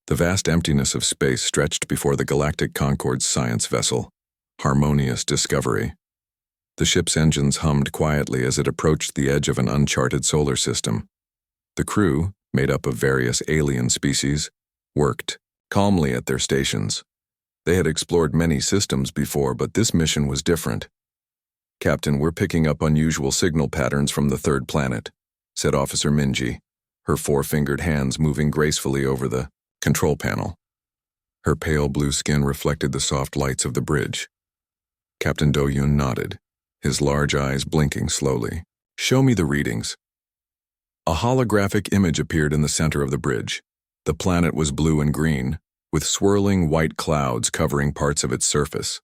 The vast emptiness of space stretched before the Galactic Concorde's science vessel, Harmonious Discovery. The ship's engines hummed quietly as it approached the edge of an uncharted solar system. The crew, made up of various alien species, worked calmly at their stations. They had explored many systems before, but this mission was different. "Captain, we're picking up unusual signal patterns from the third planet," said Officer Minji, her four-fingered hands moving gracefully over the control panel. Her pale blue skin reflected the soft lights of the bridge. Captain Do-Yun nodded, his large eyes blinking slowly. "Show me the readings." A holographic image appeared in the center of the bridge. The planet was blue and green, with swirling white clouds covering parts of its surface.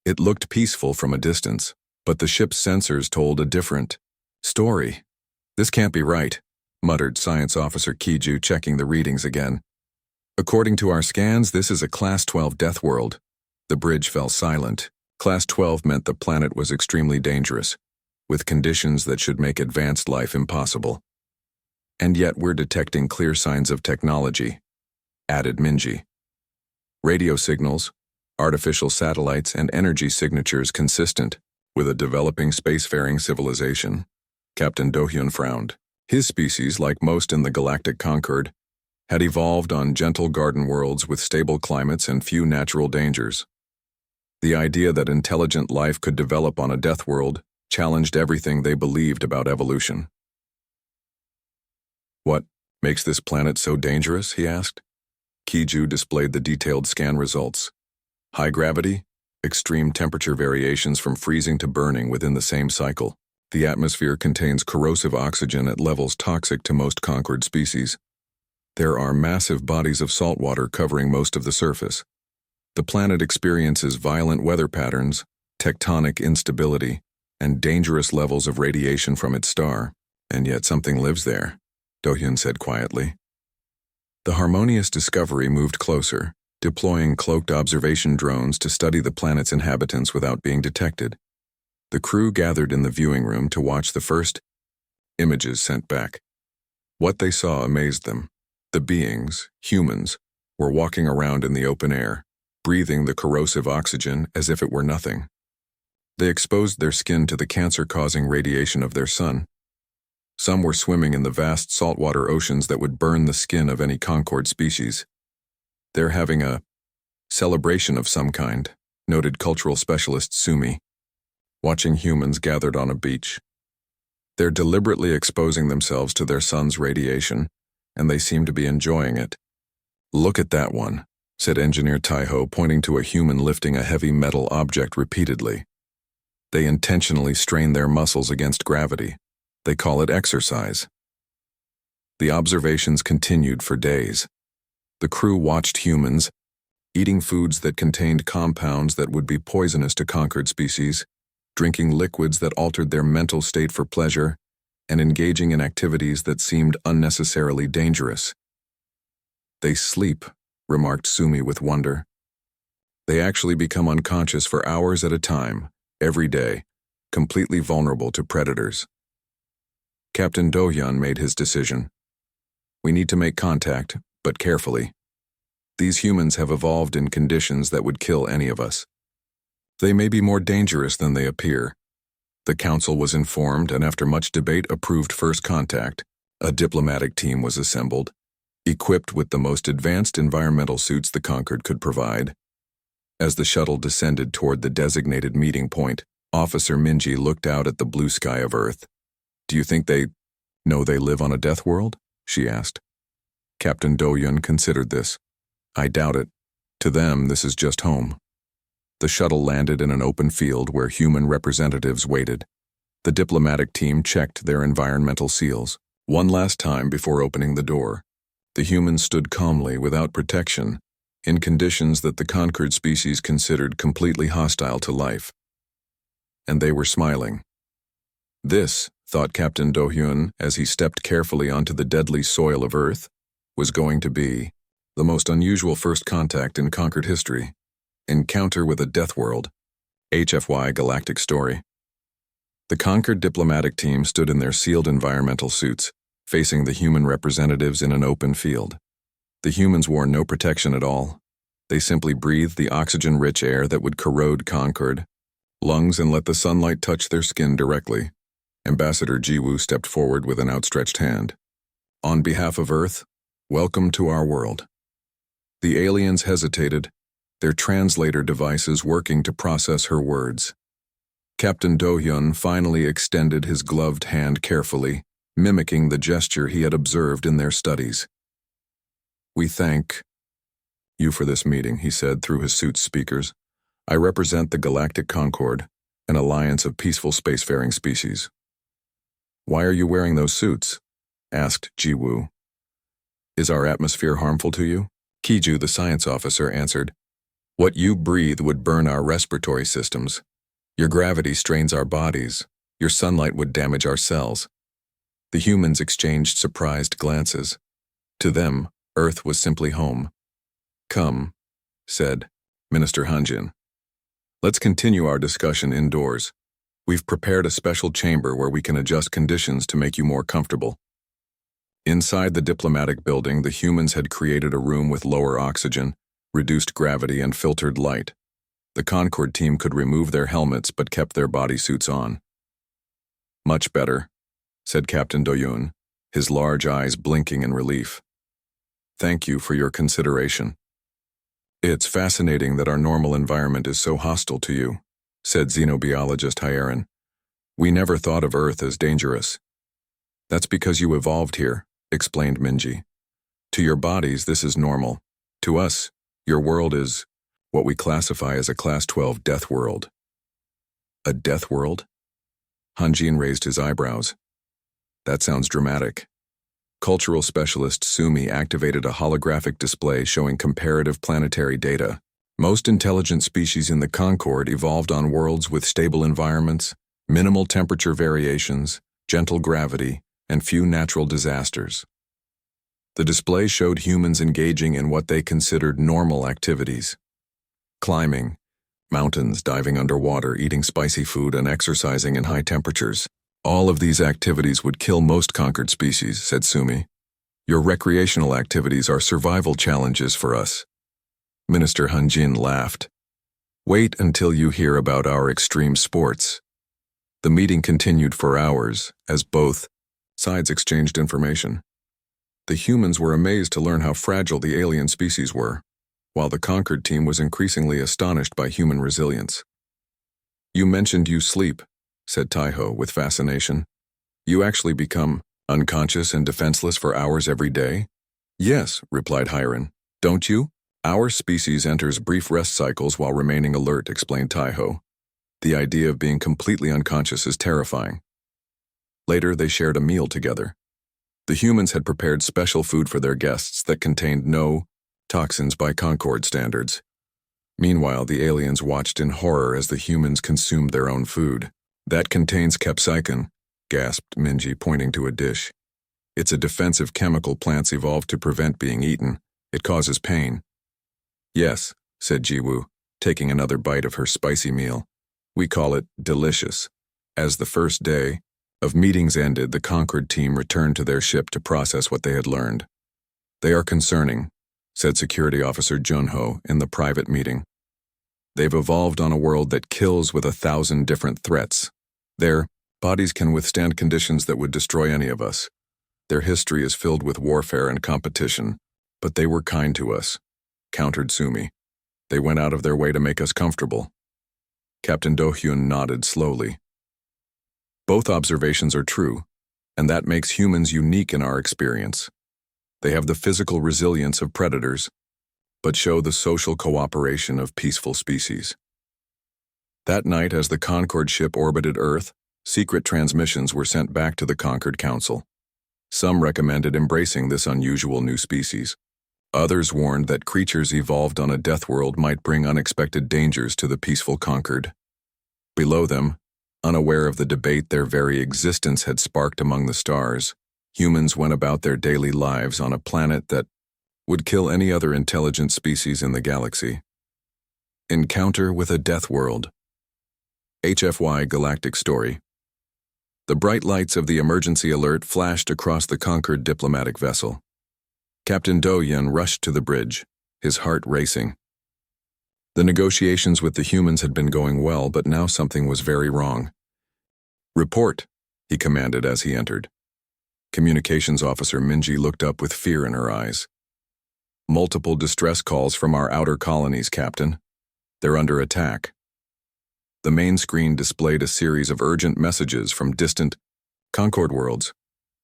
It looked peaceful from a distance, but the ship's sensors told a different story. "This can't be right," muttered Science Officer Kiju, checking the readings again. "According to our scans, this is a Class 12 Deathworld." The bridge fell silent. Class 12 meant the planet was extremely dangerous, with conditions that should make advanced life impossible. "And yet we're detecting clear signs of technology," added Minji. "Radio signals, artificial satellites, and energy signatures consistent with a developing spacefaring civilization." Captain Do-Hyun frowned. His species, like most in the Galactic Concorde, had evolved on gentle garden worlds with stable climates and few natural dangers. The idea that intelligent life could develop on a death world challenged everything they believed about evolution. "What makes this planet so dangerous?" he asked. Kiju displayed the detailed scan results. High gravity, extreme temperature variations from freezing to burning within the same cycle. The atmosphere contains corrosive oxygen at levels toxic to most Concorde species. There are massive bodies of salt water covering most of the surface. The planet experiences violent weather patterns, tectonic instability, and dangerous levels of radiation from its star. "And yet something lives there," Do-Hyun said quietly. The Harmonious Discovery moved closer, deploying cloaked observation drones to study the planet's inhabitants without being detected. The crew gathered in the viewing room to watch the first images sent back. What they saw amazed them. The beings, humans, were walking around in the open air, breathing the corrosive oxygen as if it were nothing. They exposed their skin to the cancer-causing radiation of their sun. Some were swimming in the vast saltwater oceans that would burn the skin of any Concorde species. "They're having a celebration of some kind," noted cultural specialist Sumi, watching humans gathered on a beach. "They're deliberately exposing themselves to their sun's radiation, and they seem to be enjoying it." "Look at that one," said Engineer Taiho, pointing to a human lifting a heavy metal object repeatedly. "They intentionally strain their muscles against gravity. They call it exercise." The observations continued for days. The crew watched humans, eating foods that contained compounds that would be poisonous to Concorde species, drinking liquids that altered their mental state for pleasure, and engaging in activities that seemed unnecessarily dangerous. "They sleep," remarked Sumi with wonder. "They actually become unconscious for hours at a time, every day, completely vulnerable to predators." Captain Do-Hyun made his decision. "We need to make contact, but carefully. These humans have evolved in conditions that would kill any of us. They may be more dangerous than they appear." The council was informed and after much debate approved first contact. A diplomatic team was assembled, equipped with the most advanced environmental suits the Concorde could provide. As the shuttle descended toward the designated meeting point, Officer Minji looked out at the blue sky of Earth. "Do you think they know they live on a death world?" she asked. Captain Do-Yun considered this. "I doubt it. To them, this is just home." The shuttle landed in an open field where human representatives waited. The diplomatic team checked their environmental seals. One last time before opening the door, the humans stood calmly without protection, in conditions that the Concorde species considered completely hostile to life. And they were smiling. This, thought Captain Do-Hyun as he stepped carefully onto the deadly soil of Earth, was going to be the most unusual first contact in Concorde history. Encounter with a death world. HFY Galactic Story. The Concorde diplomatic team stood in their sealed environmental suits, facing the human representatives in an open field. The humans wore no protection at all. They simply breathed the oxygen-rich air that would corrode Concord lungs and let the sunlight touch their skin directly. Ambassador Jiwoo stepped forward with an outstretched hand. On behalf of Earth, welcome to our world. The aliens hesitated, their translator devices working to process her words. Captain Do-hyun finally extended his gloved hand carefully, mimicking the gesture he had observed in their studies. "We thank you for this meeting," he said through his suit's speakers. "I represent the Galactic Concord, an alliance of peaceful spacefaring species." "Why are you wearing those suits?" asked Jiwoo. "Is our atmosphere harmful to you?" Kiju, the science officer, answered. "What you breathe would burn our respiratory systems. Your gravity strains our bodies. Your sunlight would damage our cells." The humans exchanged surprised glances. To them, Earth was simply home. "Come," said Minister Hanjin. "Let's continue our discussion indoors. We've prepared a special chamber where we can adjust conditions to make you more comfortable." Inside the diplomatic building, the humans had created a room with lower oxygen, reduced gravity, and filtered light. The Concord team could remove their helmets but kept their bodysuits on. "Much better," said Captain Do-hyun, his large eyes blinking in relief. "Thank you for your consideration." "It's fascinating that our normal environment is so hostile to you," said xenobiologist Hyerin. "We never thought of Earth as dangerous." "That's because you evolved here," explained Minji. "To your bodies, this is normal. To us, your world is what we classify as a Class 12 death world." "A death world?" Hanjin raised his eyebrows. "That sounds dramatic." Cultural specialist Sumi activated a holographic display showing comparative planetary data. Most intelligent species in the Concord evolved on worlds with stable environments, minimal temperature variations, gentle gravity, and few natural disasters. The display showed humans engaging in what they considered normal activities. Climbing mountains, diving underwater, eating spicy food, and exercising in high temperatures. "All of these activities would kill most conquered species," said Sumi. "Your recreational activities are survival challenges for us." Minister Hanjin laughed. "Wait until you hear about our extreme sports." The meeting continued for hours, as both sides exchanged information. The humans were amazed to learn how fragile the alien species were, while the Concord team was increasingly astonished by human resilience. "You mentioned you sleep," said Taiho with fascination. "You actually become unconscious and defenseless for hours every day?" "Yes," replied Hyerin. "Don't you?" "Our species enters brief rest cycles while remaining alert," explained Taiho. "The idea of being completely unconscious is terrifying." Later, they shared a meal together. The humans had prepared special food for their guests that contained no toxins by Concord standards. Meanwhile, the aliens watched in horror as the humans consumed their own food. "That contains capsaicin," gasped Minji, pointing to a dish. "It's a defensive chemical plants evolved to prevent being eaten. It causes pain." "Yes," said Jiwoo, taking another bite of her spicy meal. "We call it delicious." As the first day of meetings ended, the Concord team returned to their ship to process what they had learned. "They are concerning," said Security Officer Junho in the private meeting. "They've evolved on a world that kills with 1,000 different threats. Their bodies can withstand conditions that would destroy any of us. Their history is filled with warfare and competition, but they were kind to us," countered Sumi. "They went out of their way to make us comfortable." Captain Do-hyun nodded slowly. "Both observations are true, and that makes humans unique in our experience. They have the physical resilience of predators, but show the social cooperation of peaceful species." That night, as the Concord ship orbited Earth, secret transmissions were sent back to the Concord Council. Some recommended embracing this unusual new species. Others warned that creatures evolved on a death world might bring unexpected dangers to the peaceful Concord. Below them, unaware of the debate their very existence had sparked among the stars, humans went about their daily lives on a planet that would kill any other intelligent species in the galaxy. Encounter with a Death World. HFY Galactic Story. The bright lights of the emergency alert flashed across the Concord diplomatic vessel. Captain Do-Yun rushed to the bridge, his heart racing. The negotiations with the humans had been going well, but now something was very wrong. "Report," he commanded as he entered. Communications Officer Minji looked up with fear in her eyes. "Multiple distress calls from our outer colonies, Captain. They're under attack." The main screen displayed a series of urgent messages from distant Concord worlds.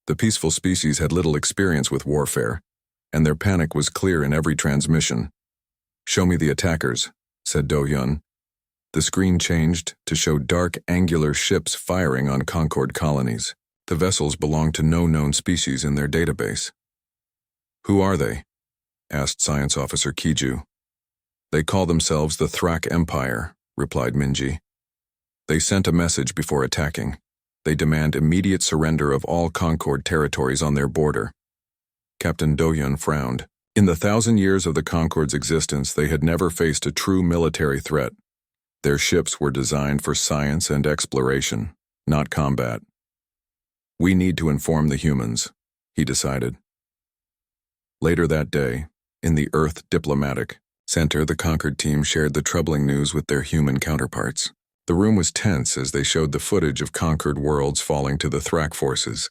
The peaceful species had little experience with warfare, and their panic was clear in every transmission. "Show me the attackers," said Do-Yun. The screen changed to show dark, angular ships firing on Concord colonies. The vessels belonged to no known species in their database. "Who are they?" asked Science Officer Kiju. "They call themselves the Thrak Empire," replied Minji. "They sent a message before attacking. They demand immediate surrender of all Concord territories on their border." Captain Do-Yun frowned. In the 1,000 years of the Concord's existence, they had never faced a true military threat. Their ships were designed for science and exploration, not combat. "We need to inform the humans," he decided. Later that day, in the Earth Diplomatic Center, the Concord team shared the troubling news with their human counterparts. The room was tense as they showed the footage of conquered worlds falling to the Thrak forces.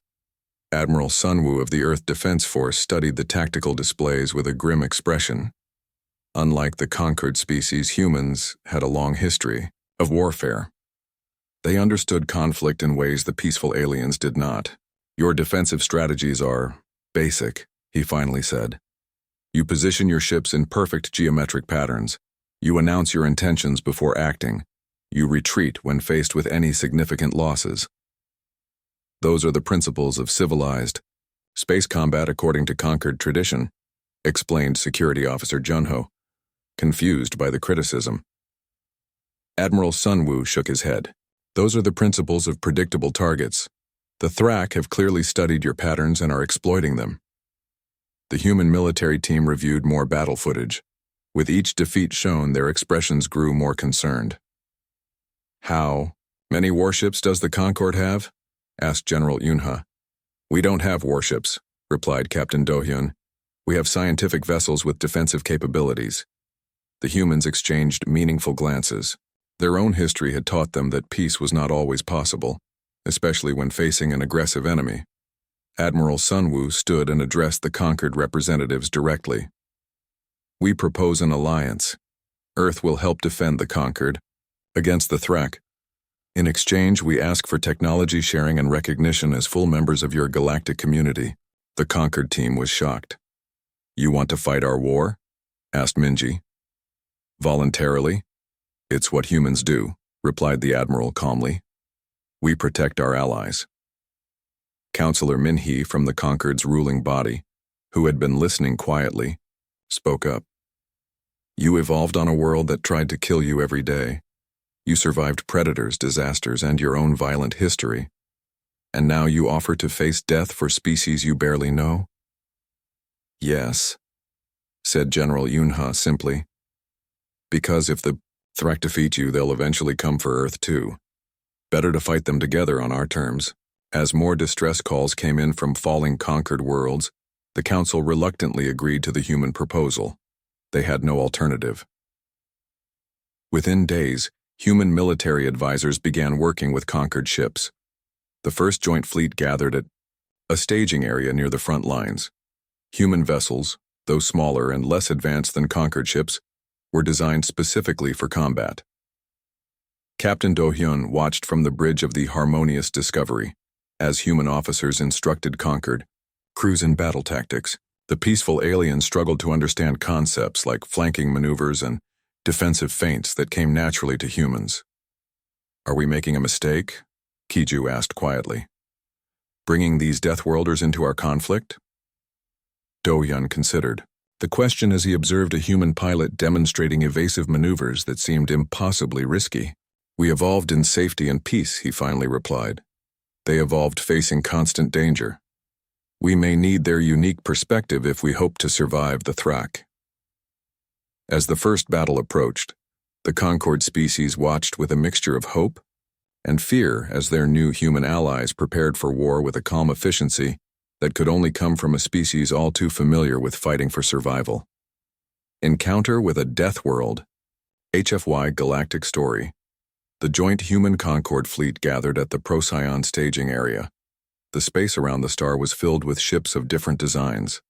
Admiral Sunwoo of the Earth Defense Force studied the tactical displays with a grim expression. Unlike the conquered species, humans had a long history of warfare. They understood conflict in ways the peaceful aliens did not. "Your defensive strategies are basic," he finally said. "You position your ships in perfect geometric patterns. You announce your intentions before acting. You retreat when faced with any significant losses. Those are the principles of civilized space combat according to conquered tradition," explained Security Officer Junho, confused by the criticism. Admiral Sunwoo shook his head. "Those are the principles of predictable targets. The Thrak have clearly studied your patterns and are exploiting them." The human military team reviewed more battle footage. With each defeat shown, their expressions grew more concerned. "How many warships does the Concorde have?" asked General Yunha. "We don't have warships," replied Captain Do-Hyun. "We have scientific vessels with defensive capabilities." The humans exchanged meaningful glances. Their own history had taught them that peace was not always possible, especially when facing an aggressive enemy. Admiral Sunwoo stood and addressed the conquered representatives directly. "We propose an alliance. Earth will help defend the conquered against the Thrak. In exchange, we ask for technology sharing and recognition as full members of your galactic community." The conquered team was shocked. "You want to fight our war?" asked Minji. "Voluntarily? It's what humans do," replied the Admiral calmly. "We protect our allies." Counselor Minhee from the Concord's ruling body, who had been listening quietly, spoke up. "You evolved on a world that tried to kill you every day. You survived predators, disasters, and your own violent history. And now you offer to face death for species you barely know?" "Yes," said General Yunha simply. "Because if the Thrak defeat you, they'll eventually come for Earth too. Better to fight them together on our terms." As more distress calls came in from falling conquered worlds, the Council reluctantly agreed to the human proposal. They had no alternative. Within days, human military advisors began working with conquered ships. The first joint fleet gathered at a staging area near the front lines. Human vessels, though smaller and less advanced than conquered ships, were designed specifically for combat. Captain Do-Hyun watched from the bridge of the Harmonious Discovery, as human officers instructed conquered crews in battle tactics. The peaceful aliens struggled to understand concepts like flanking maneuvers and defensive feints that came naturally to humans. "Are we making a mistake?" Kiju asked quietly. "Bringing these Deathworlders into our conflict?" Do-Hyun considered the question as he observed a human pilot demonstrating evasive maneuvers that seemed impossibly risky. "We evolved in safety and peace," he finally replied. "They evolved facing constant danger. We may need their unique perspective if we hope to survive the Thrak." As the first battle approached, the Concord species watched with a mixture of hope and fear as their new human allies prepared for war with a calm efficiency that could only come from a species all too familiar with fighting for survival. Encounter with a Deathworld, HFY Galactic Story. The joint human Concord fleet gathered at the Procyon staging area. The space around the star was filled with ships of different designs.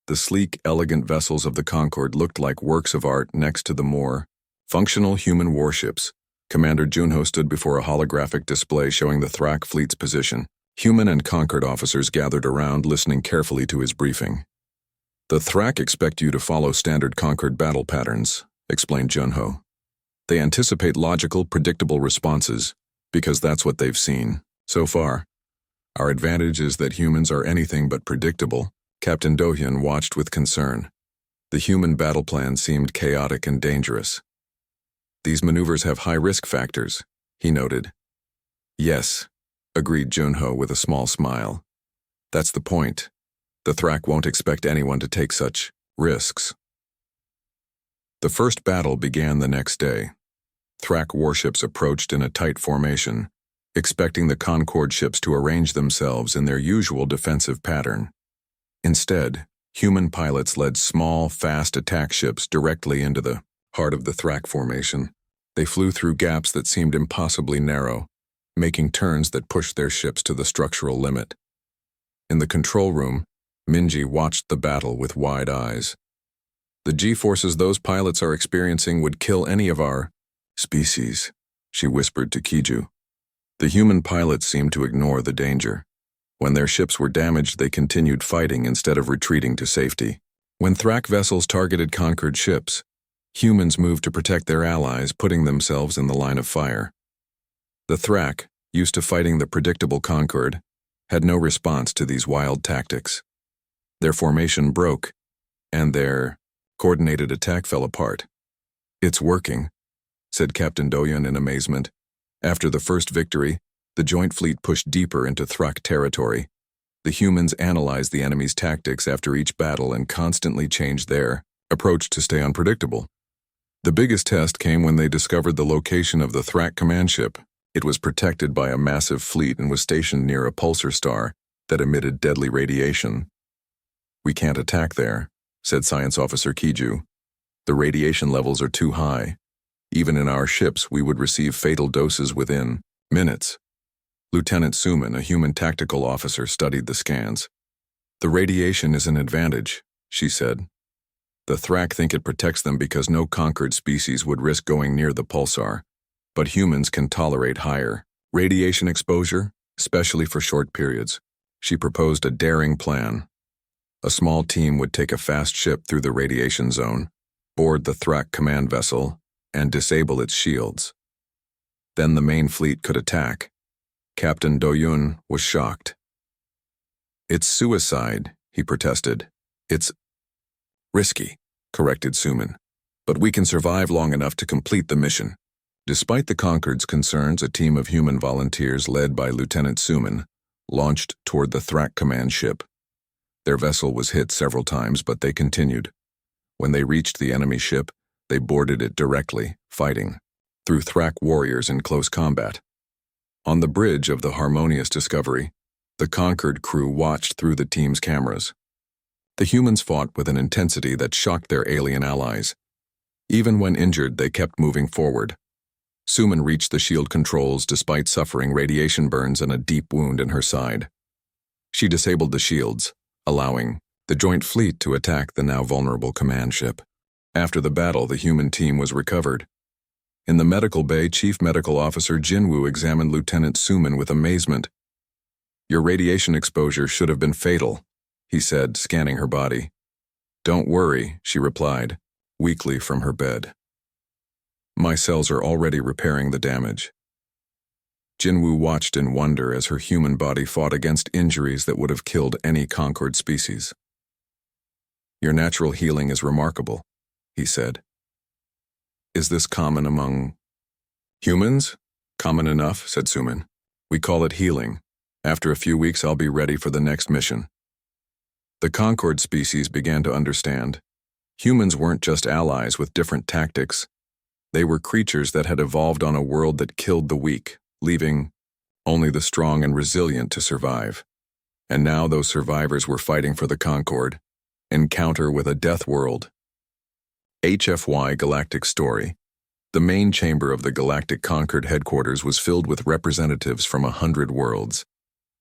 The sleek, elegant vessels of the Concord looked like works of art next to the more functional human warships. Commander Junho stood before a holographic display showing the Thrak fleet's position. Human and Concord officers gathered around, listening carefully to his briefing. The Thrak expect you to follow standard Concord battle patterns, explained Junho. They anticipate logical, predictable responses, because that's what they've seen so far. Our advantage is that humans are anything but predictable. Captain Dohyun watched with concern. The human battle plan seemed chaotic and dangerous. These maneuvers have high risk factors, he noted. Yes, agreed Junho with a small smile. That's the point. The Thrak won't expect anyone to take such risks. The first battle began the next day. Thrak warships approached in a tight formation, expecting the Concord ships to arrange themselves in their usual defensive pattern. Instead, human pilots led small, fast attack ships directly into the heart of the Thrak formation. They flew through gaps that seemed impossibly narrow, making turns that pushed their ships to the structural limit. In the control room, Minji watched the battle with wide eyes. The G-forces those pilots are experiencing would kill any of our species, she whispered to Kiju. The human pilots seemed to ignore the danger. When their ships were damaged, they continued fighting instead of retreating to safety. When Thrak vessels targeted Concord ships, humans moved to protect their allies, putting themselves in the line of fire. The Thrak, used to fighting the predictable Concord, had no response to these wild tactics. Their formation broke, and their coordinated attack fell apart. It's working, said Captain Dohyun in amazement. After the first victory, the joint fleet pushed deeper into Thrak territory. The humans analyzed the enemy's tactics after each battle and constantly changed their approach to stay unpredictable. The biggest test came when they discovered the location of the Thrak command ship. It was protected by a massive fleet and was stationed near a pulsar star that emitted deadly radiation. We can't attack there, said Science Officer Kiju. The radiation levels are too high. Even in our ships, we would receive fatal doses within minutes. Lieutenant Suman, a human tactical officer, studied the scans. The radiation is an advantage, she said. The Thrak think it protects them because no conquered species would risk going near the pulsar, but humans can tolerate higher radiation exposure, especially for short periods. She proposed a daring plan. A small team would take a fast ship through the radiation zone, board the Thrak command vessel, and disable its shields. Then the main fleet could attack. Captain Dohyun was shocked. It's suicide, he protested. It's risky, corrected Suman. But we can survive long enough to complete the mission. Despite the Concord's concerns, a team of human volunteers led by Lieutenant Suman launched toward the Thrak command ship. Their vessel was hit several times, but they continued. When they reached the enemy ship, they boarded it directly, fighting through Thrak warriors in close combat. On the bridge of the Harmonious Discovery, the Concord crew watched through the team's cameras. The humans fought with an intensity that shocked their alien allies. Even when injured, they kept moving forward. Suman reached the shield controls despite suffering radiation burns and a deep wound in her side. She disabled the shields, allowing the joint fleet to attack the now vulnerable command ship. After the battle, the human team was recovered. In the medical bay, Chief Medical Officer Jinwoo examined Lieutenant Suman with amazement. Your radiation exposure should have been fatal, he said, scanning her body. Don't worry, she replied, weakly from her bed. My cells are already repairing the damage. Jinwoo watched in wonder as her human body fought against injuries that would have killed any Concord species. Your natural healing is remarkable, he said. Is this common among humans? Common enough, said Suman. We call it healing. After a few weeks, I'll be ready for the next mission. The Concord species began to understand. Humans weren't just allies with different tactics. They were creatures that had evolved on a world that killed the weak, leaving only the strong and resilient to survive. And now those survivors were fighting for the Concord. Encounter with a Deathworld. HFY Galactic Story. The main chamber of the Galactic Concord headquarters was filled with representatives from 100 worlds.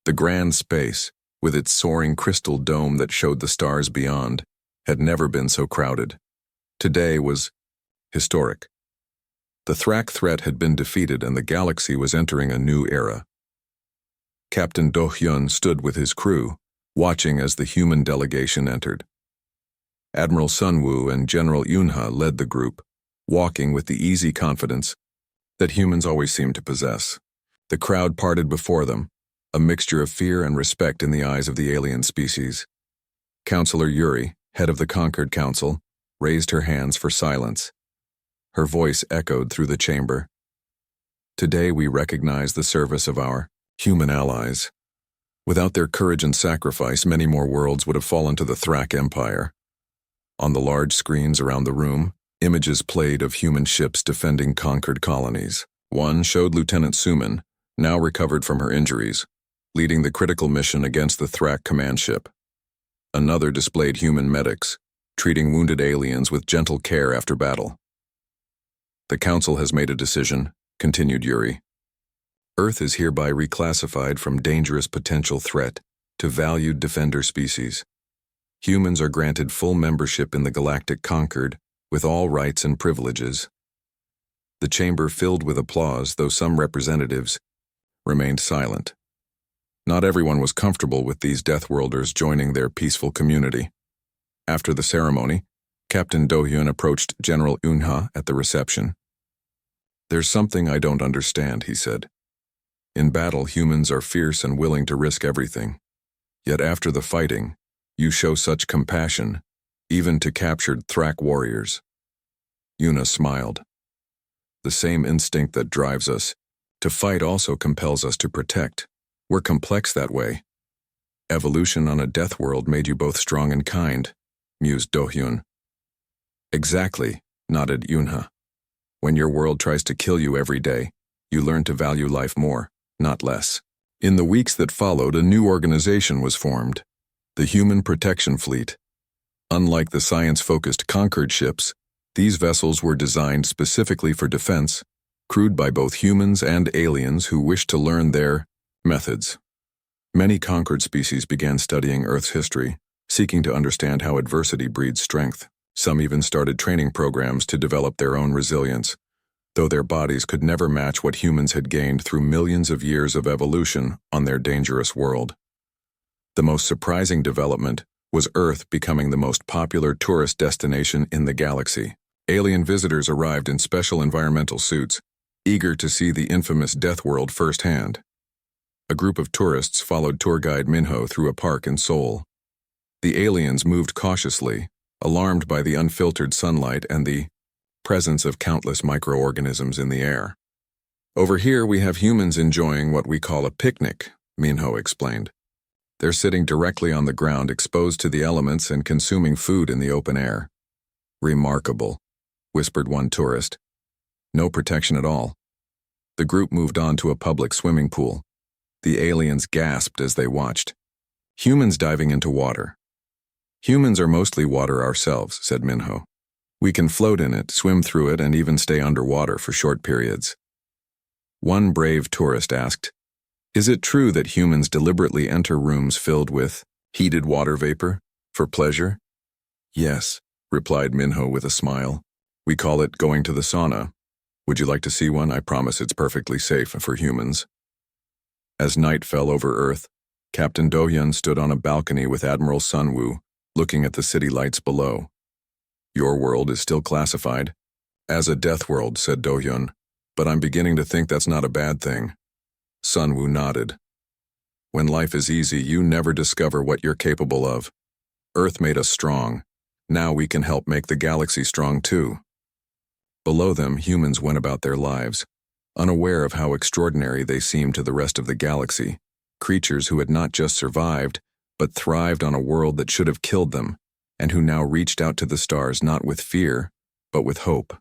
The grand space, with its soaring crystal dome that showed the stars beyond, had never been so crowded. Today was historic. The Thrak threat had been defeated and the galaxy was entering a new era. Captain Do-hyun stood with his crew, watching as the human delegation entered. Admiral Sun-woo and General Yunha led the group, walking with the easy confidence that humans always seem to possess. The crowd parted before them, a mixture of fear and respect in the eyes of the alien species. Counselor Yuri, head of the Concord Council, raised her hands for silence. Her voice echoed through the chamber. Today we recognize the service of our human allies. Without their courage and sacrifice, many more worlds would have fallen to the Thrak Empire. On the large screens around the room, images played of human ships defending conquered colonies. One showed Lieutenant Suman, now recovered from her injuries, leading the critical mission against the Thrak command ship. Another displayed human medics, treating wounded aliens with gentle care after battle. The Council has made a decision, continued Yuri. Earth is hereby reclassified from dangerous potential threat to valued defender species. Humans are granted full membership in the Galactic Concord, with all rights and privileges. The chamber filled with applause, though some representatives remained silent. Not everyone was comfortable with these Deathworlders joining their peaceful community. After the ceremony, Captain Do-hyun approached General Yunha at the reception. There's something I don't understand, he said. In battle, humans are fierce and willing to risk everything. Yet after the fighting, you show such compassion, even to captured Thrak warriors. Yuna smiled. The same instinct that drives us to fight also compels us to protect. We're complex that way. Evolution on a Deathworld made you both strong and kind, mused Do-hyun. Exactly, nodded Yunha. When your world tries to kill you every day, you learn to value life more, not less. In the weeks that followed, a new organization was formed, the Human Protection Fleet. Unlike the science-focused Concord ships, these vessels were designed specifically for defense, crewed by both humans and aliens who wished to learn their methods. Many Concord species began studying Earth's history, seeking to understand how adversity breeds strength. Some even started training programs to develop their own resilience, though their bodies could never match what humans had gained through millions of years of evolution on their dangerous world. The most surprising development was Earth becoming the most popular tourist destination in the galaxy. Alien visitors arrived in special environmental suits, eager to see the infamous Deathworld firsthand. A group of tourists followed tour guide Minho through a park in Seoul. The aliens moved cautiously, alarmed by the unfiltered sunlight and the presence of countless microorganisms in the air. Over here we have humans enjoying what we call a picnic, Minho explained. They're sitting directly on the ground, exposed to the elements and consuming food in the open air. Remarkable, whispered one tourist. No protection at all. The group moved on to a public swimming pool. The aliens gasped as they watched. Humans diving into water. Humans are mostly water ourselves, said Minho. We can float in it, swim through it, and even stay underwater for short periods. One brave tourist asked, is it true that humans deliberately enter rooms filled with heated water vapor for pleasure? Yes, replied Minho with a smile. We call it going to the sauna. Would you like to see one? I promise it's perfectly safe for humans. As night fell over Earth, Captain Do-hyun stood on a balcony with Admiral Sun-woo, looking at the city lights below. Your world is still classified as a Deathworld, said Do-hyun, but I'm beginning to think that's not a bad thing. Sun-woo nodded. When life is easy, you never discover what you're capable of. Earth made us strong. Now we can help make the galaxy strong too. Below them, humans went about their lives, unaware of how extraordinary they seemed to the rest of the galaxy, creatures who had not just survived, but thrived on a world that should have killed them, and who now reached out to the stars not with fear, but with hope.